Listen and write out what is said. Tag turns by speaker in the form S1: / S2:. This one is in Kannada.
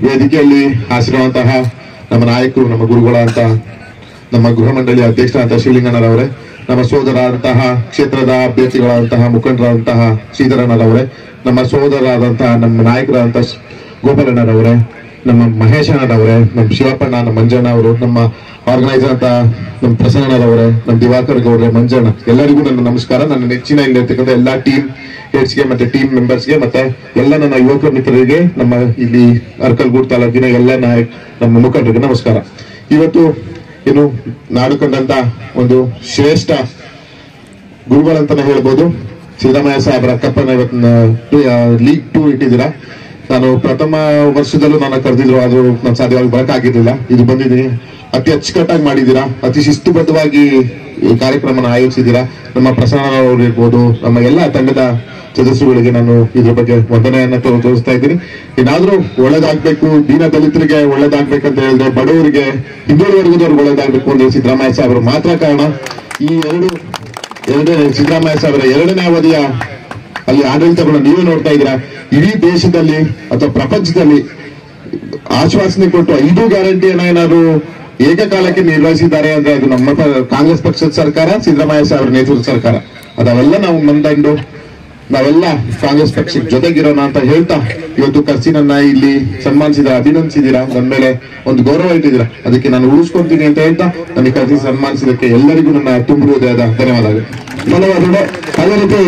S1: ವೇದಿಕೆಯಲ್ಲಿ ಹಾಸಿರುವಂತಹ ನಮ್ಮ ನಾಯಕರು, ನಮ್ಮ ಗುರುಗಳಂತ ನಮ್ಮ ಗೃಹ ಮಂಡಳಿ ಅಧ್ಯಕ್ಷರಾದಂತಹ ಶಿವಲಿಂಗಣ್ಣರವರೇ, ನಮ್ಮ ಸೋದರರಾದಂತಹ ಕ್ಷೇತ್ರದ ಅಭ್ಯರ್ಥಿಗಳಾದಂತಹ ಮುಖಂಡರಾದಂತಹ ಶ್ರೀಧರಣ್ಣರವರೇ, ನಮ್ಮ ಸೋದರರಾದಂತಹ ನಮ್ಮ ನಾಯಕರಾದಂತಹ ಗೋಪಾಲಣ್ಣರವರೇ, ನಮ್ಮ ಮಹೇಶ್ ಅಣ್ಣರವರೇ, ನಮ್ಮ ಶಿವಪ್ಪಣ್ಣ, ನಮ್ಮ ಮಂಜಣ್ಣ ಅವರು, ನಮ್ಮ ಆರ್ಗನೈಸರ್ ಅಂತ ನಮ್ಮ ಪ್ರಸನ್ನಣ್ಣರವರೇ, ನಮ್ಮ ದಿವಾಕರ್ ಗೌಡ್ರೆ, ಮಂಜಣ್ಣ, ಎಲ್ಲರಿಗೂ ನನ್ನ ನಮಸ್ಕಾರ. ನನ್ನ ನೆಚ್ಚಿನ ಇಲ್ಲಿರ್ತಕ್ಕಂಥ ಎಲ್ಲಾ ಟೀಮ್ ಹೆಡ್ಸ್ಗೆ ಮತ್ತೆ ಟೀಮ್ ಮೆಂಬರ್ಸ್ಗೆ ಮತ್ತೆ ಎಲ್ಲ ನನ್ನ ಯುವಕ ಮಿತ್ರರಿಗೆ, ನಮ್ಮ ಇಲ್ಲಿ ಅರ್ಕಲ್ಗೂಡು ತಾಲೂಕಿನ ಎಲ್ಲ ನಮ್ಮ ಮುಖಂಡರಿಗೆ ನಮಸ್ಕಾರ. ಇವತ್ತು ಏನು ನಾಡು ಕಂಡಂತ ಒಂದು ಶ್ರೇಷ್ಠ ಗುರುಗಳಂತಾನೆ ಹೇಳ್ಬೋದು. ಸಿದ್ದರಾಮಯ್ಯ ಸಾಹೇಬರ ಕಪ್ಪನ್ನ ಇವತ್ತು ಲೀಗ್ 2 ಇಟ್ಟಿದ್ದೀರಾ. ನಾನು ಪ್ರಥಮ ವರ್ಷದಲ್ಲೂ ನನ್ನ ಕರೆದಿದ್ರು, ಆದ್ರೂ ನಾನು ಸಾಧ್ಯವಾಗಿ ಬರಕ್ಕಾಗಿರ್ಲಿಲ್ಲ. ಇದು ಬಂದಿದ್ದೀನಿ, ಅತಿ ಅಚ್ಚುಕಟ್ಟಾಗಿ ಮಾಡಿದ್ದೀರಾ, ಅತಿ ಶಿಸ್ತುಬದ್ಧವಾಗಿ ಈ ಕಾರ್ಯಕ್ರಮನ ಆಯೋಜಿಸಿದ್ದೀರಾ. ನಮ್ಮ ಪ್ರಸನ್ನ ಅವರು ಇರ್ಬೋದು, ನಮ್ಮ ಎಲ್ಲ ತಂಡದ ಸದಸ್ಯರುಗಳಿಗೆ ನಾನು ಇದ್ರ ಬಗ್ಗೆ ವಂದನೆಯನ್ನ ತೋರಿಸ್ತಾ ಇದ್ದೀನಿ. ಏನಾದ್ರೂ ಒಳ್ಳೇದಾಗ್ಬೇಕು, ದೀನ ದಲಿತರಿಗೆ ಒಳ್ಳೇದಾಗ್ಬೇಕಂತ ಹೇಳಿದ್ರೆ, ಬಡವರಿಗೆ, ಹಿಂದುಳಿದ ವರ್ಗದವ್ರಿಗೆ ಒಳ್ಳೇದಾಗ್ಬೇಕು ಅಂದ್ರೆ ಸಿದ್ದರಾಮಯ್ಯ ಸಾಹೇಬರು ಮಾತ್ರ ಕಾರಣ. ಈ ಸಿದ್ದರಾಮಯ್ಯ ಸಾಹೇಬರ 2ನೇ ಅವಧಿಯ ಅಲ್ಲಿ ಆಡಳಿತಗಳನ್ನ ನೀವೇ ನೋಡ್ತಾ ಇದ್ದೀರಾ. ಇಡೀ ದೇಶದಲ್ಲಿ ಅಥವಾ ಪ್ರಪಂಚದಲ್ಲಿ ಆಶ್ವಾಸನೆ ಕೊಟ್ಟು 5 ಗ್ಯಾರಂಟಿಯನ್ನ ಏನಾದ್ರು ಏಕಕಾಲಕ್ಕೆ ನಿರ್ವಹಿಸಿದ್ದಾರೆ ಅಂದ್ರೆ ಅದು ನಮ್ಮ ಕಾಂಗ್ರೆಸ್ ಪಕ್ಷದ ಸರ್ಕಾರ, ಸಿದ್ದರಾಮಯ್ಯ ಸಾಹೇಬರ ನೇತೃತ್ವದ ಸರ್ಕಾರ. ಅದವೆಲ್ಲ ನಾವು ಮಂದಂಡು ನಾವೆಲ್ಲ ಕಾಂಗ್ರೆಸ್ ಪಕ್ಷದ ಜೊತೆಗಿರೋಣ ಅಂತ ಹೇಳ್ತಾ, ಇವತ್ತು ಕರ್ಸಿ ನನ್ನ ಇಲ್ಲಿ ಸನ್ಮಾನಿಸಿದ, ಅಭಿನಂದಿಸಿದ್ದೀರಾ, ನನ್ನ ಮೇಲೆ ಒಂದು ಗೌರವ ಇಟ್ಟಿದ್ದೀರಾ, ಅದಕ್ಕೆ ನಾನು ಉಳಿಸ್ಕೊಂತೀನಿ ಅಂತ ಹೇಳ್ತಾ ನನಗೆ ಕರ್ಸಿ ಸನ್ಮಾನಿಸಿದಕ್ಕೆ ಎಲ್ಲರಿಗೂ ನನ್ನ ತುಂಬ ಹೃದಯದ ಧನ್ಯವಾದಗಳು.
S2: ಅದೇ ರೀತಿ